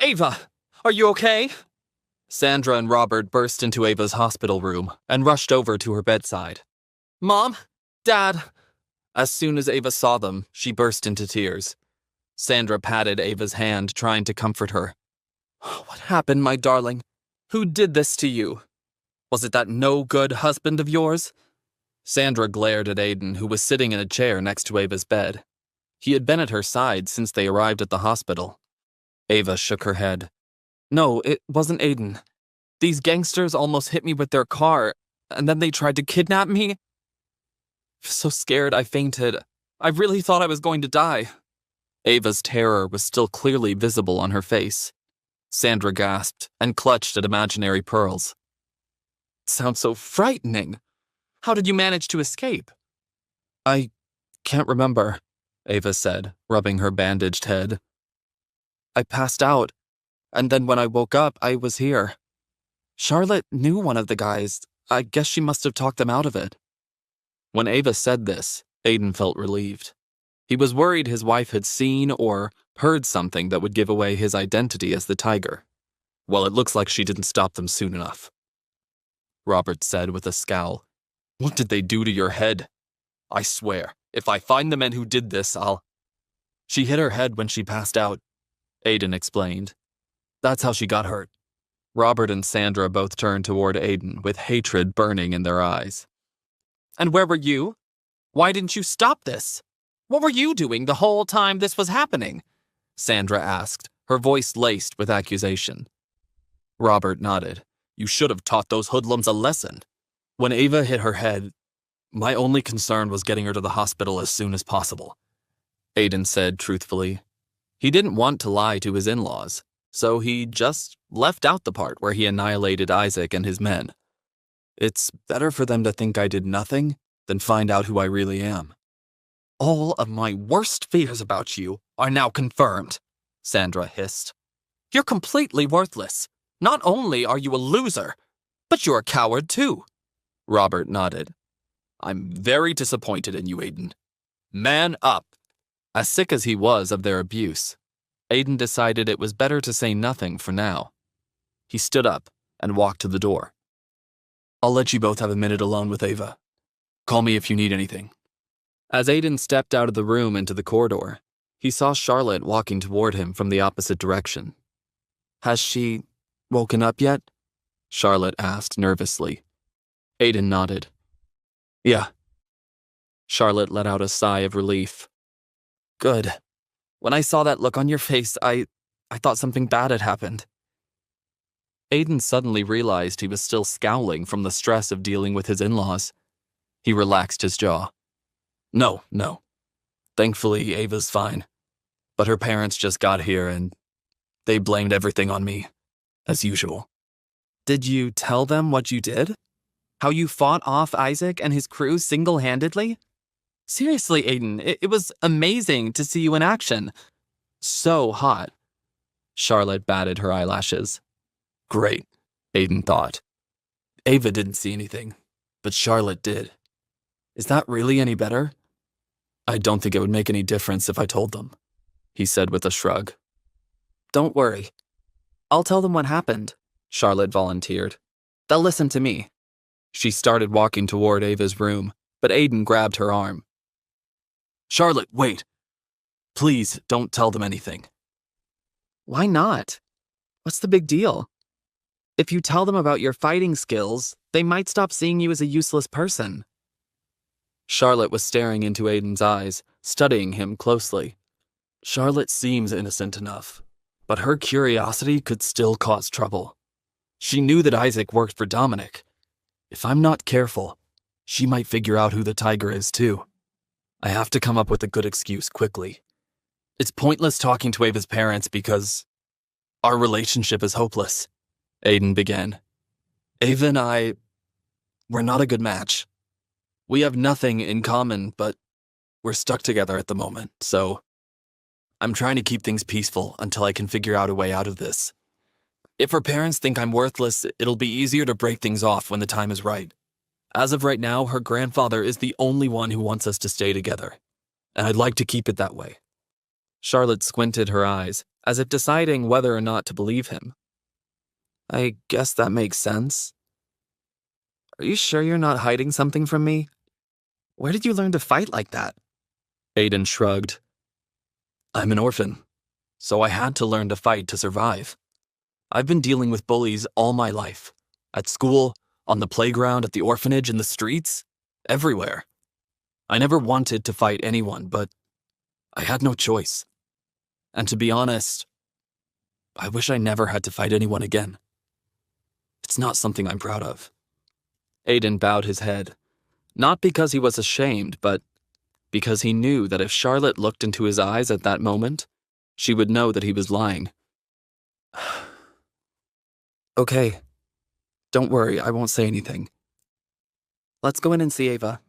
Ava, are you okay? Sandra and Robert burst into Ava's hospital room and rushed over to her bedside. Mom? Dad? As soon as Ava saw them, she burst into tears. Sandra patted Ava's hand, trying to comfort her. What happened, my darling? Who did this to you? Was it that no-good husband of yours? Sandra glared at Aiden, who was sitting in a chair next to Ava's bed. He had been at her side since they arrived at the hospital. Ava shook her head. No, it wasn't Aiden. These gangsters almost hit me with their car, and then they tried to kidnap me. I was so scared I fainted. I really thought I was going to die. Ava's terror was still clearly visible on her face. Sandra gasped and clutched at imaginary pearls. It sounds so frightening. How did you manage to escape? I can't remember, Ava said, rubbing her bandaged head. I passed out, and then when I woke up, I was here. Charlotte knew one of the guys. I guess she must have talked them out of it. When Ava said this, Aiden felt relieved. He was worried his wife had seen or heard something that would give away his identity as the tiger. Well, it looks like she didn't stop them soon enough. Robert said with a scowl, What did they do to your head? I swear, if I find the men who did this, I'll... She hit her head when she passed out, Aiden explained. That's how she got hurt. Robert and Sandra both turned toward Aiden with hatred burning in their eyes. And where were you? Why didn't you stop this? What were you doing the whole time this was happening? Sandra asked, her voice laced with accusation. Robert nodded. You should have taught those hoodlums a lesson. When Ava hit her head, my only concern was getting her to the hospital as soon as possible, Aiden said truthfully. He didn't want to lie to his in-laws, so he just left out the part where he annihilated Isaac and his men. It's better for them to think I did nothing than find out who I really am. All of my worst fears about you are now confirmed, Sandra hissed. You're completely worthless. Not only are you a loser, but you're a coward too. Robert nodded. I'm very disappointed in you, Aiden. Man up. As sick as he was of their abuse, Aiden decided it was better to say nothing for now. He stood up and walked to the door. I'll let you both have a minute alone with Ava. Call me if you need anything. As Aiden stepped out of the room into the corridor, he saw Charlotte walking toward him from the opposite direction. Has she woken up yet? Charlotte asked nervously. Aiden nodded. Yeah. Charlotte let out a sigh of relief. Good. When I saw that look on your face, I thought something bad had happened. Aiden suddenly realized he was still scowling from the stress of dealing with his in-laws. He relaxed his jaw. No. Thankfully, Ava's fine. But her parents just got here and they blamed everything on me, as usual. Did you tell them what you did? How you fought off Isaac and his crew single-handedly? Seriously, Aiden, it was amazing to see you in action. So hot. Charlotte batted her eyelashes. Great, Aiden thought. Ava didn't see anything, but Charlotte did. Is that really any better? I don't think it would make any difference if I told them, he said with a shrug. Don't worry. I'll tell them what happened, Charlotte volunteered. They'll listen to me. She started walking toward Ava's room, but Aiden grabbed her arm. Charlotte, wait. Please don't tell them anything. Why not? What's the big deal? If you tell them about your fighting skills, they might stop seeing you as a useless person. Charlotte was staring into Aiden's eyes, studying him closely. Charlotte seems innocent enough, but her curiosity could still cause trouble. She knew that Isaac worked for Dominic. If I'm not careful, she might figure out who the tiger is too. I have to come up with a good excuse quickly. It's pointless talking to Ava's parents because our relationship is hopeless, Aiden began. Ava and I, we're not a good match. We have nothing in common, but we're stuck together at the moment, so I'm trying to keep things peaceful until I can figure out a way out of this. If her parents think I'm worthless, it'll be easier to break things off when the time is right. As of right now, her grandfather is the only one who wants us to stay together, and I'd like to keep it that way. Charlotte squinted her eyes as if deciding whether or not to believe him. I guess that makes sense. Are you sure you're not hiding something from me? Where did you learn to fight like that? Aiden shrugged. I'm an orphan, so I had to learn to fight to survive. I've been dealing with bullies all my life. At school, on the playground, at the orphanage, in the streets, everywhere. I never wanted to fight anyone, but I had no choice. And to be honest, I wish I never had to fight anyone again. It's not something I'm proud of. Aiden bowed his head, not because he was ashamed, but because he knew that if Charlotte looked into his eyes at that moment, she would know that he was lying. Okay. Don't worry, I won't say anything. Let's go in and see Ava.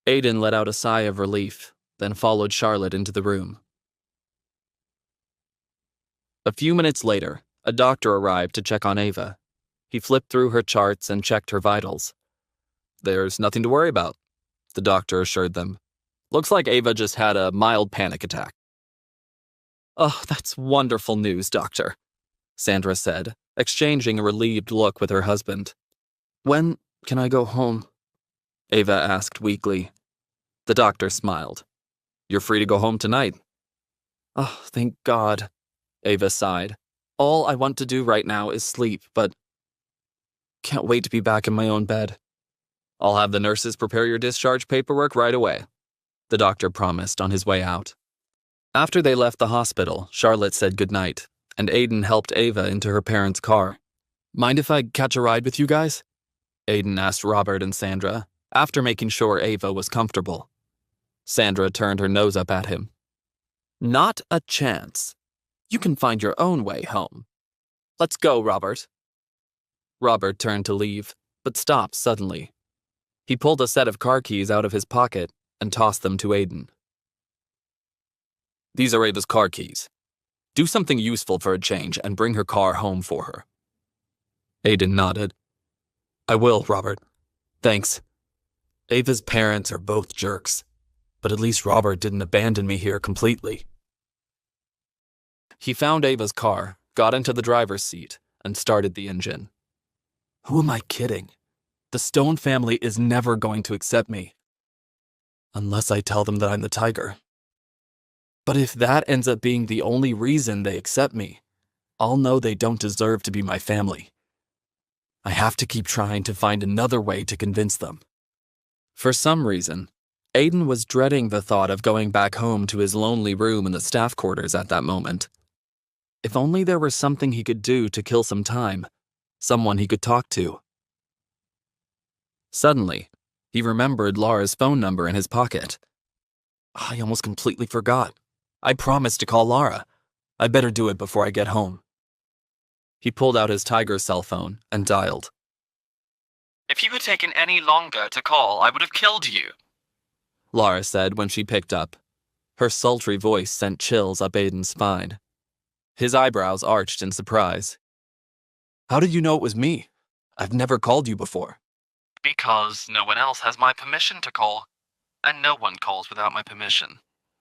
Aiden let out a sigh of relief, then followed Charlotte into the room. A few minutes later, a doctor arrived to check on Ava. He flipped through her charts and checked her vitals. There's nothing to worry about, the doctor assured them. Looks like Ava just had a mild panic attack. Oh, that's wonderful news, doctor, Sandra said, exchanging a relieved look with her husband. When can I go home? Ava asked weakly. The doctor smiled. You're free to go home tonight. Oh, thank God, Ava sighed. All I want to do right now is sleep, but can't wait to be back in my own bed. I'll have the nurses prepare your discharge paperwork right away, the doctor promised on his way out. After they left the hospital, Charlotte said goodnight, and Aiden helped Ava into her parents' car. Mind if I catch a ride with you guys? Aiden asked Robert and Sandra, after making sure Ava was comfortable. Sandra turned her nose up at him. Not a chance. You can find your own way home. Let's go, Robert. Robert turned to leave, but stopped suddenly. He pulled a set of car keys out of his pocket and tossed them to Aiden. These are Ava's car keys. Do something useful for a change and bring her car home for her. Aiden nodded. I will, Robert. Thanks. Ava's parents are both jerks, but at least Robert didn't abandon me here completely. He found Ava's car, got into the driver's seat, and started the engine. Who am I kidding? The Stone family is never going to accept me. Unless I tell them that I'm the tiger. But if that ends up being the only reason they accept me, I'll know they don't deserve to be my family. I have to keep trying to find another way to convince them. For some reason, Aiden was dreading the thought of going back home to his lonely room in the staff quarters at that moment. If only there was something he could do to kill some time, someone he could talk to. Suddenly, he remembered Lara's phone number in his pocket. I almost completely forgot. I promised to call Lara. I better do it before I get home. He pulled out his Tiger cell phone and dialed. If you had taken any longer to call, I would have killed you, Lara said when she picked up. Her sultry voice sent chills up Aiden's spine. His eyebrows arched in surprise. How did you know it was me? I've never called you before. Because no one else has my permission to call, and no one calls without my permission,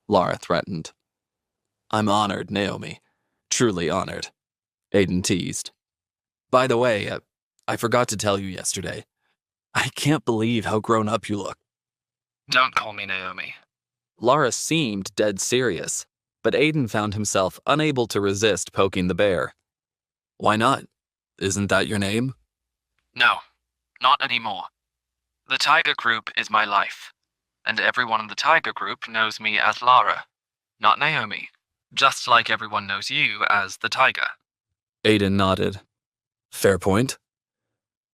Lara threatened. I'm honored, Naomi. Truly honored, Aiden teased. By the way, I forgot to tell you yesterday. I can't believe how grown up you look. Don't call me Naomi. Lara seemed dead serious, but Aiden found himself unable to resist poking the bear. Why not? Isn't that your name? No, not anymore. The Tiger Group is my life, and everyone in the Tiger Group knows me as Lara, not Naomi, just like everyone knows you as the Tiger. Aiden nodded. Fair point.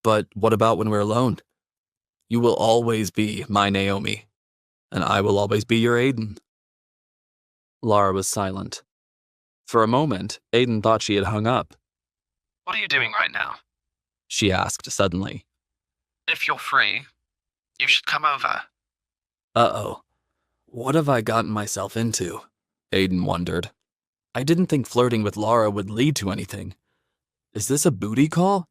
But what about when we're alone? You will always be my Naomi, and I will always be your Aiden. Lara was silent. For a moment, Aiden thought she had hung up. What are you doing right now? She asked suddenly. If you're free, you should come over. Uh-oh. What have I gotten myself into? Aiden wondered. I didn't think flirting with Lara would lead to anything. Is this a booty call?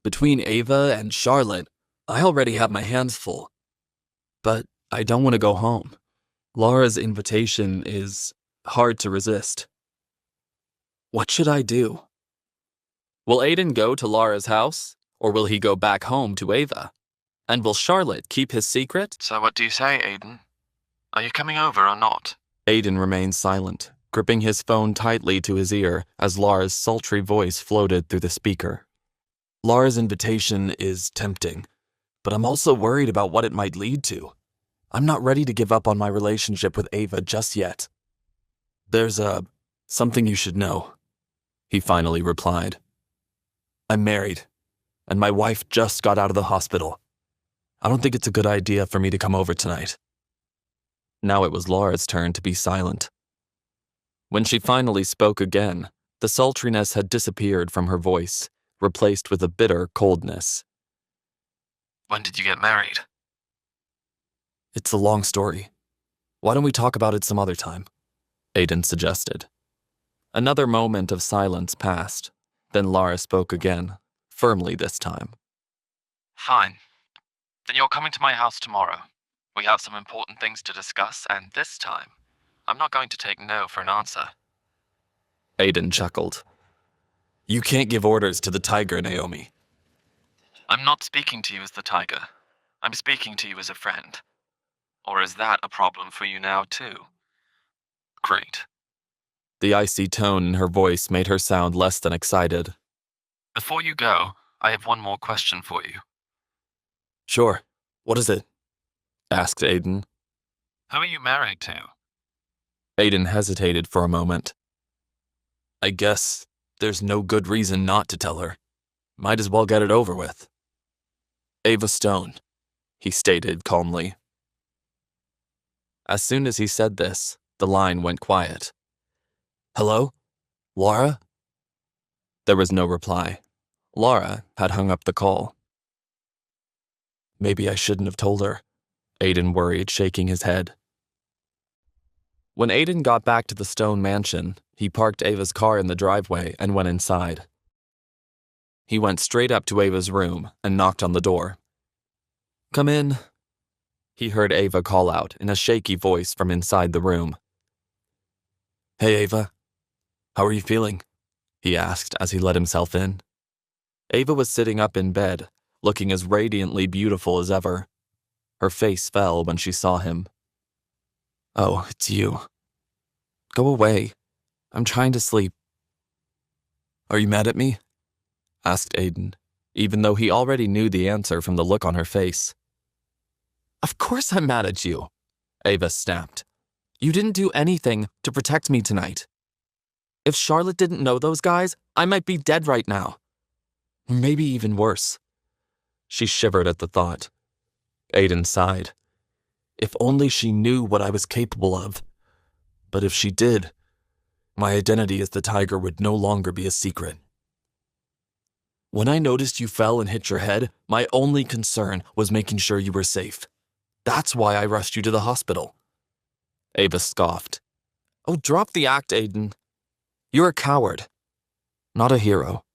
Between Ava and Charlotte, I already have my hands full. But I don't want to go home. Lara's invitation is hard to resist. What should I do? Will Aiden go to Lara's house, or will he go back home to Ava? And will Charlotte keep his secret? So what do you say, Aiden? Are you coming over or not? Aiden remained silent, gripping his phone tightly to his ear as Lara's sultry voice floated through the speaker. Lara's invitation is tempting, but I'm also worried about what it might lead to. I'm not ready to give up on my relationship with Ava just yet. There's something you should know, he finally replied. I'm married, and my wife just got out of the hospital. I don't think it's a good idea for me to come over tonight. Now it was Lara's turn to be silent. When she finally spoke again, the sultriness had disappeared from her voice, replaced with a bitter coldness. When did you get married? It's a long story. Why don't we talk about it some other time? Aiden suggested. Another moment of silence passed. Then Lara spoke again, firmly this time. Fine. Then you're coming to my house tomorrow. We have some important things to discuss, and this time, I'm not going to take no for an answer. Aiden chuckled. You can't give orders to the tiger, Naomi. I'm not speaking to you as the tiger. I'm speaking to you as a friend. Or is that a problem for you now, too? Great. The icy tone in her voice made her sound less than excited. Before you go, I have one more question for you. Sure. What is it? Asked Aiden. Who are you married to? Aiden hesitated for a moment. I guess there's no good reason not to tell her. Might as well get it over with. Ava Stone, he stated calmly. As soon as he said this, the line went quiet. Hello? Lara? There was no reply. Lara had hung up the call. Maybe I shouldn't have told her, Aiden worried, shaking his head. When Aiden got back to the Stone mansion, he parked Ava's car in the driveway and went inside. He went straight up to Ava's room and knocked on the door. Come in, he heard Ava call out in a shaky voice from inside the room. Hey, Ava. How are you feeling? He asked as he let himself in. Ava was sitting up in bed, looking as radiantly beautiful as ever. Her face fell when she saw him. Oh, it's you. Go away. I'm trying to sleep. Are you mad at me? Asked Aiden, even though he already knew the answer from the look on her face. Of course I'm mad at you, Ava snapped. You didn't do anything to protect me tonight. If Charlotte didn't know those guys, I might be dead right now. Maybe even worse. She shivered at the thought. Aiden sighed. If only she knew what I was capable of. But if she did, my identity as the tiger would no longer be a secret. When I noticed you fell and hit your head, my only concern was making sure you were safe. That's why I rushed you to the hospital. Ava scoffed. Oh, drop the act, Aiden. You're a coward, not a hero.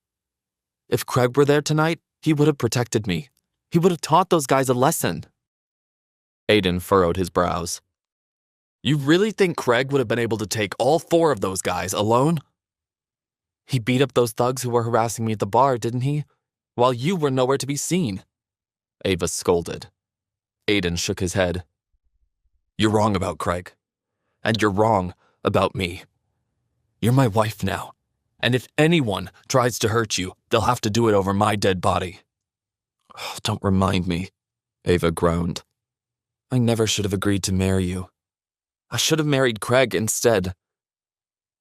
If Craig were there tonight, he would have protected me. He would have taught those guys a lesson. Aiden furrowed his brows. You really think Craig would have been able to take all 4 of those guys alone? He beat up those thugs who were harassing me at the bar, didn't he? While you were nowhere to be seen. Ava scolded. Aiden shook his head. You're wrong about Craig. And you're wrong about me. You're my wife now. And if anyone tries to hurt you, they'll have to do it over my dead body. Oh, don't remind me, Ava groaned. I never should have agreed to marry you. I should have married Craig instead.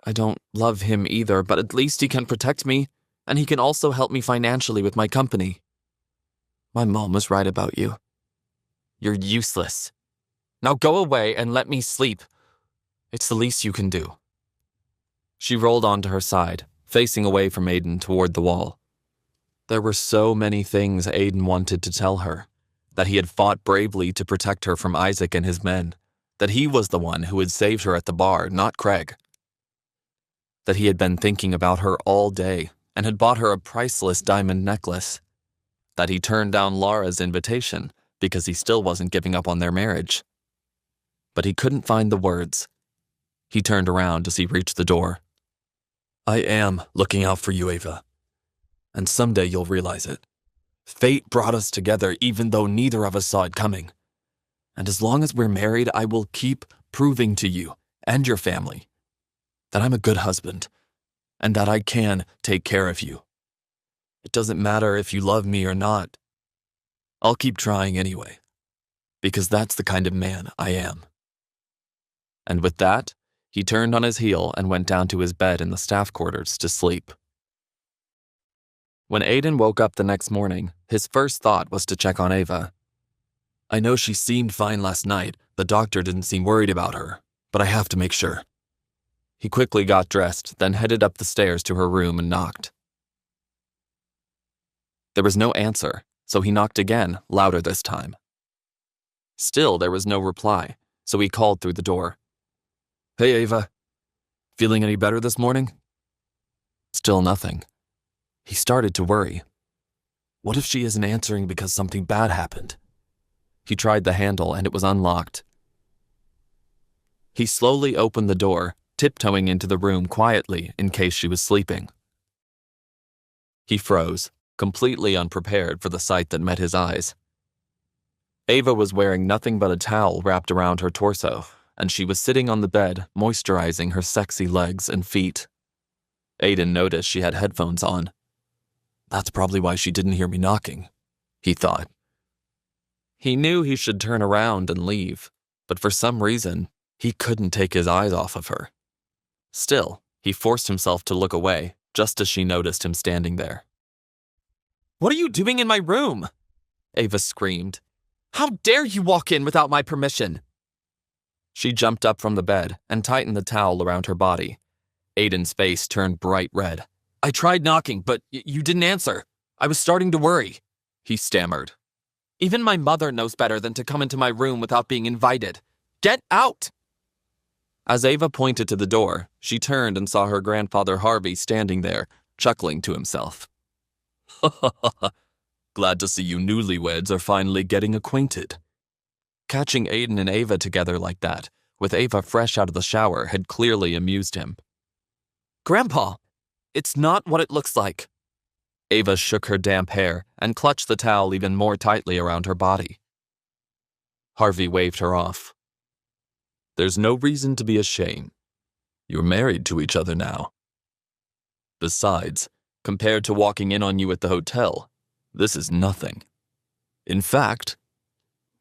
I don't love him either, but at least he can protect me, and he can also help me financially with my company. My mom was right about you. You're useless. Now go away and let me sleep. It's the least you can do. She rolled onto her side, facing away from Aiden toward the wall. There were so many things Aiden wanted to tell her, that he had fought bravely to protect her from Isaac and his men, that he was the one who had saved her at the bar, not Craig. That he had been thinking about her all day and had bought her a priceless diamond necklace. That he turned down Lara's invitation because he still wasn't giving up on their marriage. But he couldn't find the words. He turned around as he reached the door. I am looking out for you, Ava. And someday you'll realize it. Fate brought us together even though neither of us saw it coming. And as long as we're married, I will keep proving to you and your family that I'm a good husband and that I can take care of you. It doesn't matter if you love me or not. I'll keep trying anyway, because that's the kind of man I am. And with that, he turned on his heel and went down to his bed in the staff quarters to sleep. When Aiden woke up the next morning, his first thought was to check on Ava. I know she seemed fine last night. The doctor didn't seem worried about her, but I have to make sure. He quickly got dressed, then headed up the stairs to her room and knocked. There was no answer, so he knocked again, louder this time. Still, there was no reply, so he called through the door. Hey, Ava. Feeling any better this morning? Still nothing. He started to worry. What if she isn't answering because something bad happened? He tried the handle and it was unlocked. He slowly opened the door, tiptoeing into the room quietly in case she was sleeping. He froze, completely unprepared for the sight that met his eyes. Ava was wearing nothing but a towel wrapped around her torso, and she was sitting on the bed, moisturizing her sexy legs and feet. Aiden noticed she had headphones on. That's probably why she didn't hear me knocking, he thought. He knew he should turn around and leave, but for some reason, he couldn't take his eyes off of her. Still, he forced himself to look away, just as she noticed him standing there. What are you doing in my room? Ava screamed. How dare you walk in without my permission? She jumped up from the bed and tightened the towel around her body. Aiden's face turned bright red. I tried knocking, but you didn't answer. I was starting to worry, he stammered. Even my mother knows better than to come into my room without being invited. Get out! As Ava pointed to the door, she turned and saw her grandfather Harvey standing there, chuckling to himself. Glad to see you newlyweds are finally getting acquainted. Catching Aiden and Ava together like that, with Ava fresh out of the shower, had clearly amused him. Grandpa, it's not what it looks like. Ava shook her damp hair and clutched the towel even more tightly around her body. Harvey waved her off. There's no reason to be ashamed. You're married to each other now. Besides, compared to walking in on you at the hotel, this is nothing. In fact,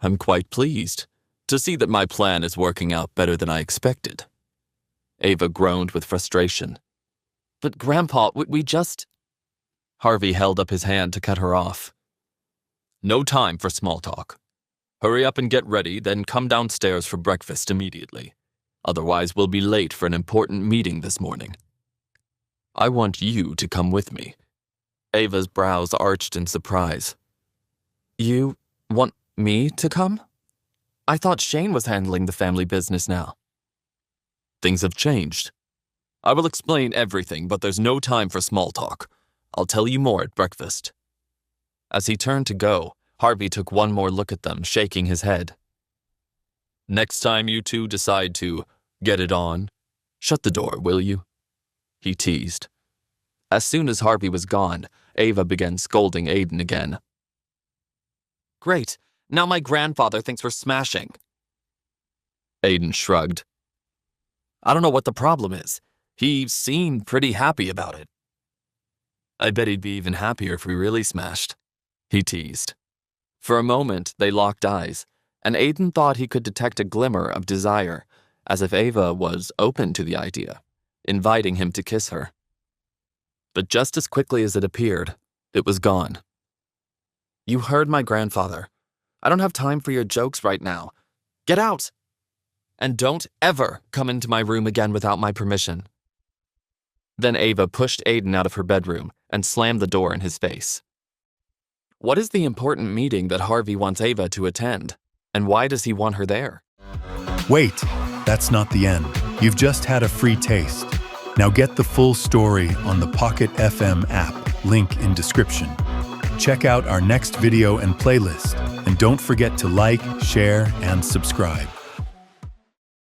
I'm quite pleased to see that my plan is working out better than I expected. Ava groaned with frustration. But Grandpa, we just... Harvey held up his hand to cut her off. No time for small talk. Hurry up and get ready, then come downstairs for breakfast immediately. Otherwise, we'll be late for an important meeting this morning. I want you to come with me. Ava's brows arched in surprise. You want me to come? I thought Shane was handling the family business now. Things have changed. I will explain everything, but there's no time for small talk. I'll tell you more at breakfast. As he turned to go, Harvey took one more look at them, shaking his head. Next time you two decide to get it on, shut the door, will you? He teased. As soon as Harvey was gone, Ava began scolding Aiden again. Great, now my grandfather thinks we're smashing. Aiden shrugged. I don't know what the problem is. He seemed pretty happy about it. I bet he'd be even happier if we really smashed, he teased. For a moment, they locked eyes, and Aiden thought he could detect a glimmer of desire, as if Ava was open to the idea, inviting him to kiss her. But just as quickly as it appeared, it was gone. You heard my grandfather. I don't have time for your jokes right now. Get out! And don't ever come into my room again without my permission. Then Ava pushed Aiden out of her bedroom and slammed the door in his face. What is the important meeting that Harvey wants Ava to attend? And why does he want her there? Wait, that's not the end. You've just had a free taste. Now get the full story on the Pocket FM app, link in description. Check out our next video and playlist, and don't forget to like, share, and subscribe.